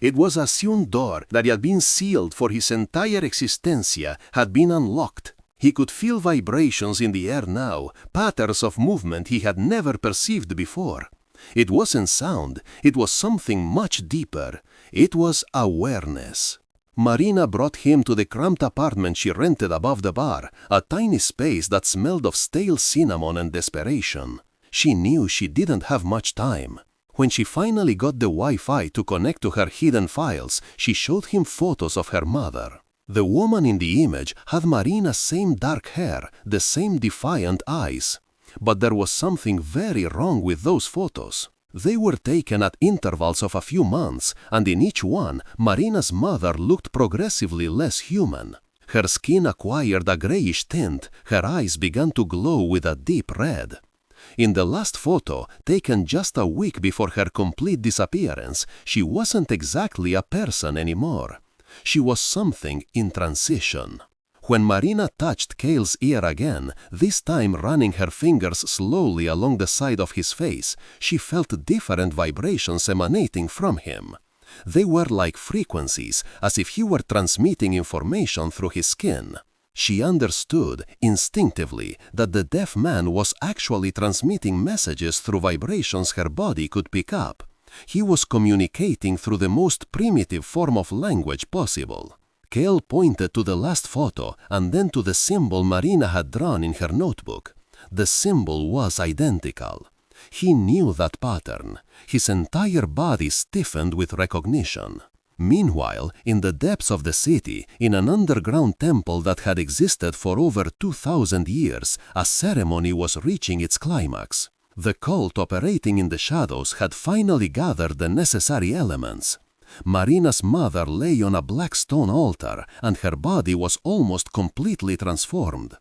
It was as si un door that had been sealed for his entire existencia had been unlocked. He could feel vibrations in the air now, patterns of movement he had never perceived before. It wasn't sound, it was something much deeper. It was awareness. Marina brought him to the cramped apartment she rented above the bar, a tiny space that smelled of stale cinnamon and desperation. She knew she didn't have much time. When she finally got the Wi-Fi to connect to her hidden files, she showed him photos of her mother. The woman in the image had Marina's same dark hair, the same defiant eyes. But there was something very wrong with those photos. They were taken at intervals of a few months, and in each one, Marina's mother looked progressively less human. Her skin acquired a grayish tint, her eyes began to glow with a deep red. In the last photo, taken just a week before her complete disappearance, she wasn't exactly a person anymore. She was something in transition. When Marina touched Cale's ear again, this time running her fingers slowly along the side of his face, she felt different vibrations emanating from him. They were like frequencies, as if he were transmitting information through his skin. She understood, instinctively, that the deaf man was actually transmitting messages through vibrations her body could pick up. He was communicating through the most primitive form of language possible. Cale pointed to the last photo and then to the symbol Marina had drawn in her notebook. The symbol was identical. He knew that pattern. His entire body stiffened with recognition. Meanwhile, in the depths of the city, in an underground temple that had existed for over 2,000 years, a ceremony was reaching its climax. The cult operating in the shadows had finally gathered the necessary elements. Marina's mother lay on a black stone altar, and her body was almost completely transformed.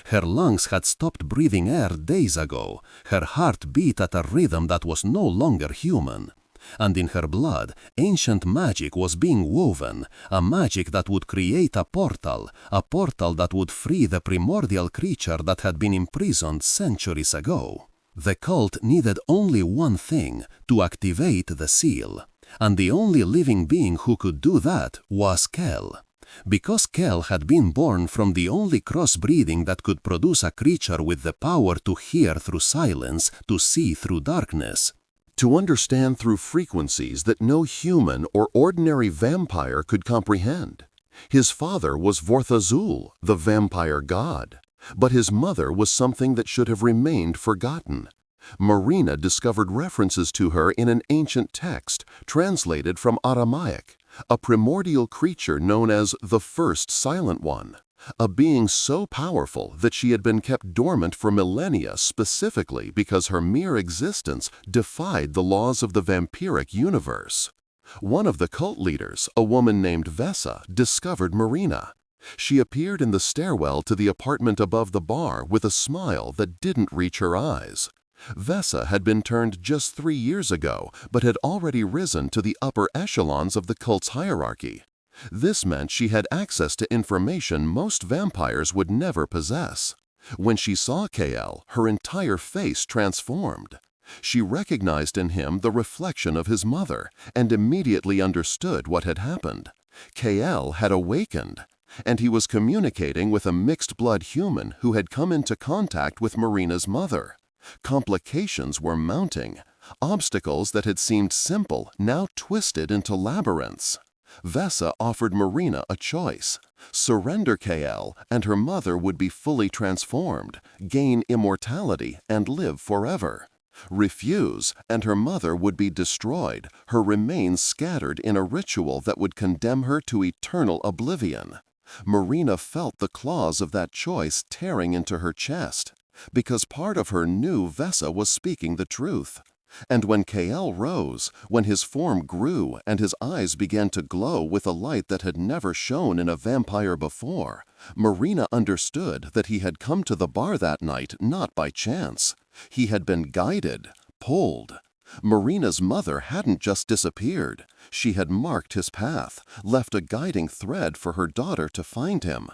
Her lungs had stopped breathing air days ago. Her heart beat at a rhythm that was no longer human. And in her blood, ancient magic was being woven, a magic that would create a portal that would free the primordial creature that had been imprisoned centuries ago. The cult needed only one thing, to activate the seal. And the only living being who could do that was Kel. Because Kel had been born from the only crossbreeding that could produce a creature with the power to hear through silence, to see through darkness, to understand through frequencies that no human or ordinary vampire could comprehend. His father was Vorthazul, the vampire god, but his mother was something that should have remained forgotten. Marina discovered references to her in an ancient text, translated from Aramaic, a primordial creature known as the First Silent One, a being so powerful that she had been kept dormant for millennia specifically because her mere existence defied the laws of the vampiric universe. One of the cult leaders, a woman named Vesa, discovered Marina. She appeared in the stairwell to the apartment above the bar with a smile that didn't reach her eyes. Vesa had been turned just 3 years ago, but had already risen to the upper echelons of the cult's hierarchy. This meant she had access to information most vampires would never possess. When she saw Kael, her entire face transformed. She recognized in him the reflection of his mother and immediately understood what had happened. Kael had awakened, and he was communicating with a mixed-blood human who had come into contact with Marina's mother. Complications were mounting. Obstacles that had seemed simple now twisted into labyrinths. Vesa offered Marina a choice. Surrender Kael, and her mother would be fully transformed, gain immortality, and live forever. Refuse, and her mother would be destroyed, her remains scattered in a ritual that would condemn her to eternal oblivion. Marina felt the claws of that choice tearing into her chest, because part of her knew Vesa was speaking the truth. And when Kael rose, when his form grew and his eyes began to glow with a light that had never shone in a vampire before, Marina understood that he had come to the bar that night not by chance. He had been guided, pulled. Marina's mother hadn't just disappeared. She had marked his path, left a guiding thread for her daughter to find him.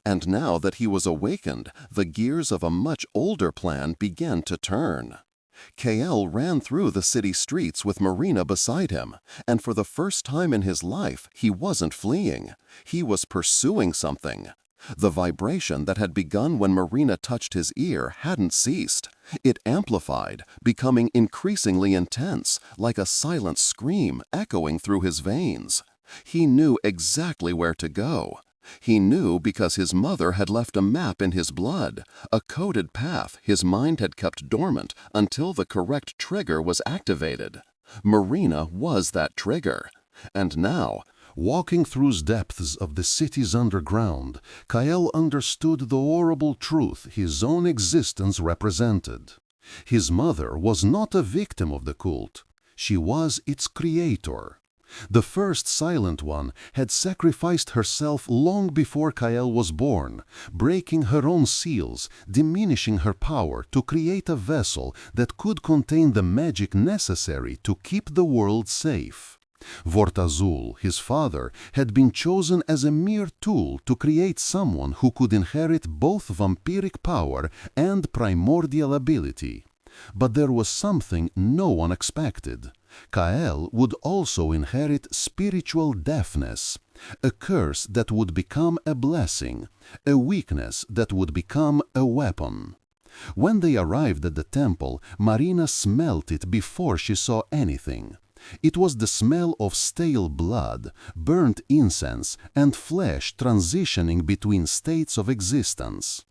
And now that he was awakened, the gears of a much older plan began to turn. Kael ran through the city streets with Marina beside him, and for the first time in his life, he wasn't fleeing. He was pursuing something. The vibration that had begun when Marina touched his ear hadn't ceased. It amplified, becoming increasingly intense, like a silent scream echoing through his veins. He knew exactly where to go. He knew because his mother had left a map in his blood, a coded path his mind had kept dormant until the correct trigger was activated. Marina was that trigger. And now, walking through the depths of the city's underground, Kael understood the horrible truth his own existence represented. His mother was not a victim of the cult. She was its creator. The first Silent One had sacrificed herself long before Kael was born, breaking her own seals, diminishing her power to create a vessel that could contain the magic necessary to keep the world safe. Vortazul, his father, had been chosen as a mere tool to create someone who could inherit both vampiric power and primordial ability. But there was something no one expected. Kael would also inherit spiritual deafness, a curse that would become a blessing, a weakness that would become a weapon. When they arrived at the temple, Marina smelt it before she saw anything. It was the smell of stale blood, burnt incense, and flesh transitioning between states of existence.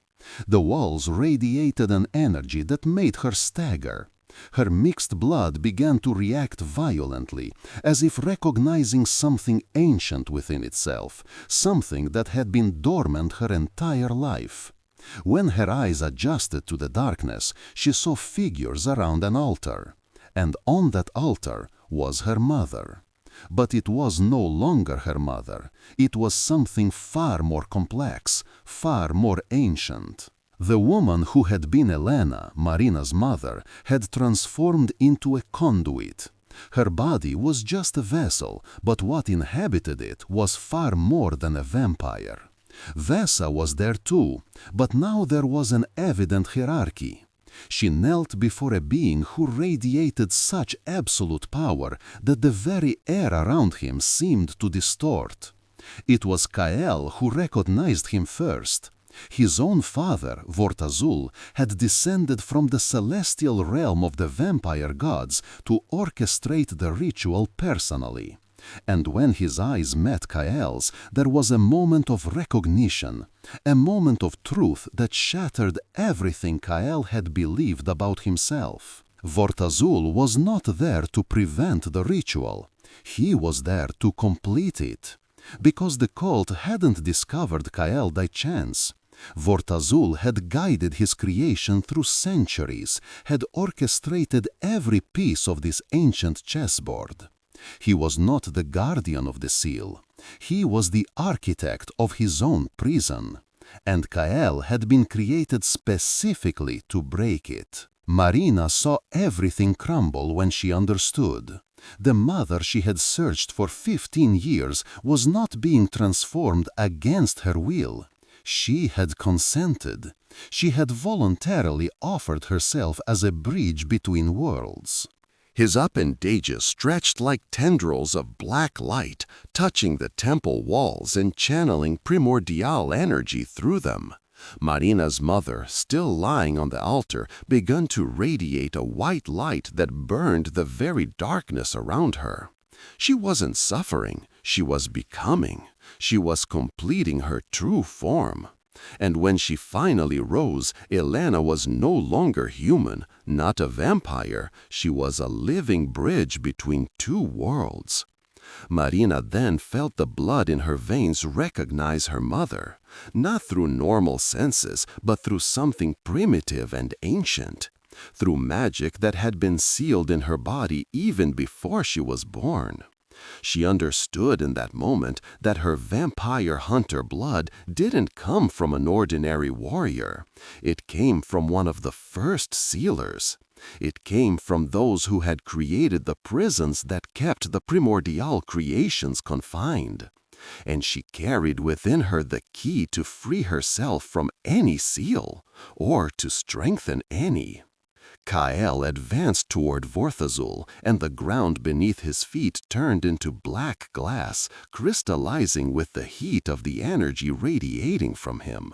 The walls radiated an energy that made her stagger. Her mixed blood began to react violently, as if recognizing something ancient within itself, something that had been dormant her entire life. When her eyes adjusted to the darkness, she saw figures around an altar. And on that altar was her mother. But it was no longer her mother. It was something far more complex, far more ancient. The woman who had been Elena, Marina's mother, had transformed into a conduit. Her body was just a vessel, but what inhabited it was far more than a vampire. Vesa was there too, but now there was an evident hierarchy. She knelt before a being who radiated such absolute power that the very air around him seemed to distort. It was Kael who recognized him first. His own father, Vortazul, had descended from the celestial realm of the vampire gods to orchestrate the ritual personally. And when his eyes met Kael's, there was a moment of recognition, a moment of truth that shattered everything Kael had believed about himself. Vortazul was not there to prevent the ritual. He was there to complete it. Because the cult hadn't discovered Kael by chance. Vortazul had guided his creation through centuries, had orchestrated every piece of this ancient chessboard. He was not the guardian of the seal. He was the architect of his own prison. And Kael had been created specifically to break it. Marina saw everything crumble when she understood. The mother she had searched for 15 years was not being transformed against her will. She had consented. She had voluntarily offered herself as a bridge between worlds. his appendages stretched like tendrils of black light, touching the temple walls and channeling primordial energy through them. Marina's mother, still lying on the altar, began to radiate a white light that burned the very darkness around her. She wasn't suffering, she was becoming. She was completing her true form. And when she finally rose, Elena was no longer human, not a vampire. She was a living bridge between two worlds. Marina then felt the blood in her veins recognize her mother, not through normal senses, but through something primitive and ancient, through magic that had been sealed in her body even before she was born. She understood in that moment that her vampire hunter blood didn't come from an ordinary warrior. It came from one of the first sealers. It came from those who had created the prisons that kept the primordial creations confined. And she carried within her the key to free herself from any seal, or to strengthen any. Kael advanced toward Vorthazul, and the ground beneath his feet turned into black glass, crystallizing with the heat of the energy radiating from him.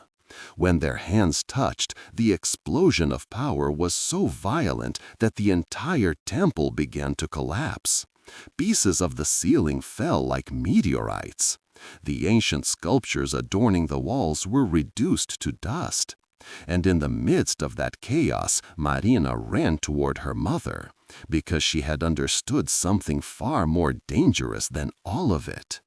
When their hands touched, the explosion of power was so violent that the entire temple began to collapse. Pieces of the ceiling fell like meteorites. The ancient sculptures adorning the walls were reduced to dust. And in the midst of that chaos, Marina ran toward her mother, because she had understood something far more dangerous than all of it.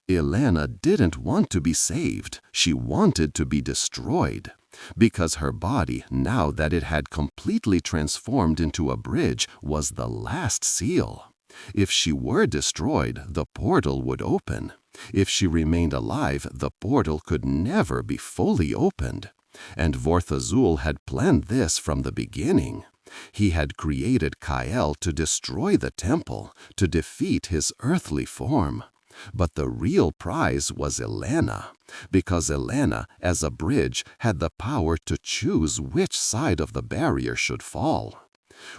Elena didn't want to be saved. She wanted to be destroyed, because her body, now that it had completely transformed into a bridge, was the last seal. If she were destroyed, the portal would open. If she remained alive, the portal could never be fully opened. And Vorthazul had planned this from the beginning. He had created Kael to destroy the temple, to defeat his earthly form. But the real prize was Elena, because Elena, as a bridge, had the power to choose which side of the barrier should fall.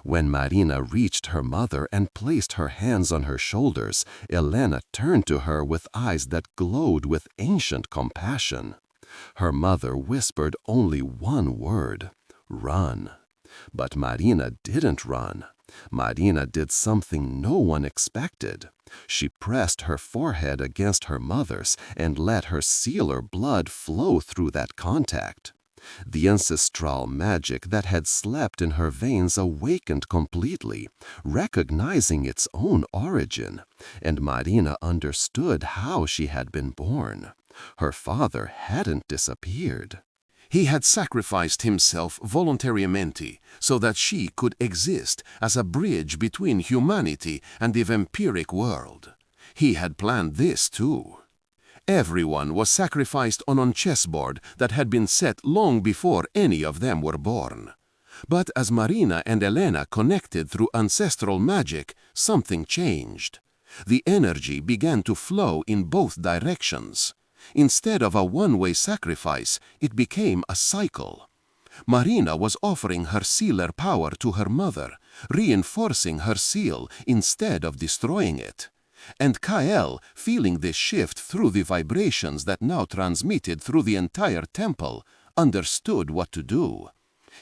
When Marina reached her mother and placed her hands on her shoulders, Elena turned to her with eyes that glowed with ancient compassion. Her mother whispered only one word: "Run." But Marina didn't run. Marina did something no one expected. She pressed her forehead against her mother's and let her sealer blood flow through that contact. The ancestral magic that had slept in her veins awakened completely, recognizing its own origin, and Marina understood how she had been born. Her father hadn't disappeared. He had sacrificed himself voluntariamente so that she could exist as a bridge between humanity and the vampiric world. He had planned this too. Everyone was sacrificed on a chessboard that had been set long before any of them were born. But as Marina and Elena connected through ancestral magic, something changed. The energy began to flow in both directions. Instead of a one-way sacrifice, it became a cycle. Marina was offering her sealer power to her mother, reinforcing her seal instead of destroying it. And Kael, feeling this shift through the vibrations that now transmitted through the entire temple, understood what to do.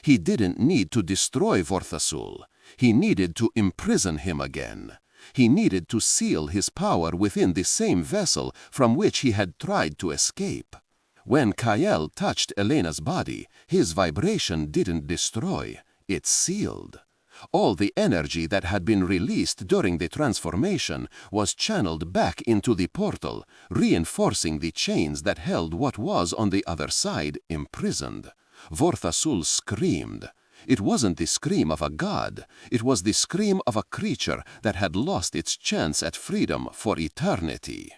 He didn't need to destroy Vorthazul. He needed to imprison him again. He needed to seal his power within the same vessel from which he had tried to escape. When Kael touched Elena's body, his vibration didn't destroy, it sealed. All the energy that had been released during the transformation was channeled back into the portal, reinforcing the chains that held what was on the other side imprisoned. Vorthazul screamed. It wasn't the scream of a god, it was the scream of a creature that had lost its chance at freedom for eternity.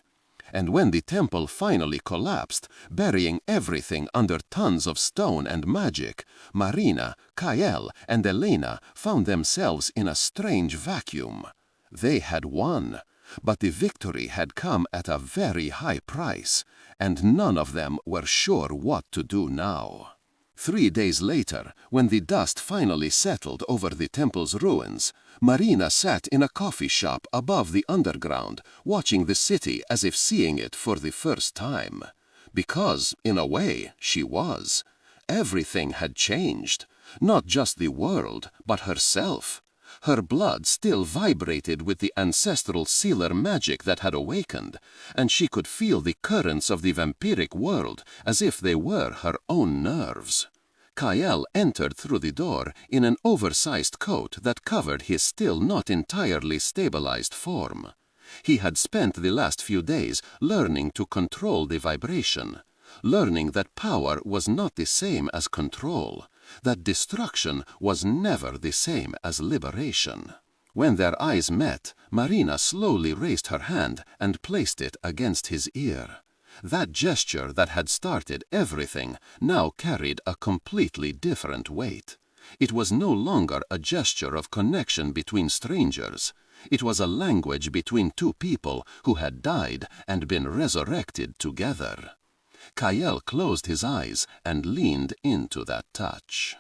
And when the temple finally collapsed, burying everything under tons of stone and magic, Marina, Kael, and Elena found themselves in a strange vacuum. They had won, but the victory had come at a very high price, and none of them were sure what to do now. 3 days later, when the dust finally settled over the temple's ruins, Marina sat in a coffee shop above the underground, watching the city as if seeing it for the first time. Because, in a way, she was. Everything had changed. Not just the world, but herself. Her blood still vibrated with the ancestral sealer magic that had awakened, and she could feel the currents of the vampiric world as if they were her own nerves. Kael entered through the door in an oversized coat that covered his still not entirely stabilized form. He had spent the last few days learning to control the vibration, learning that power was not the same as control, that destruction was never the same as liberation. When their eyes met, Marina slowly raised her hand and placed it against his ear. That gesture that had started everything now carried a completely different weight. It was no longer a gesture of connection between strangers. It was a language between two people who had died and been resurrected together. Kael closed his eyes and leaned into that touch.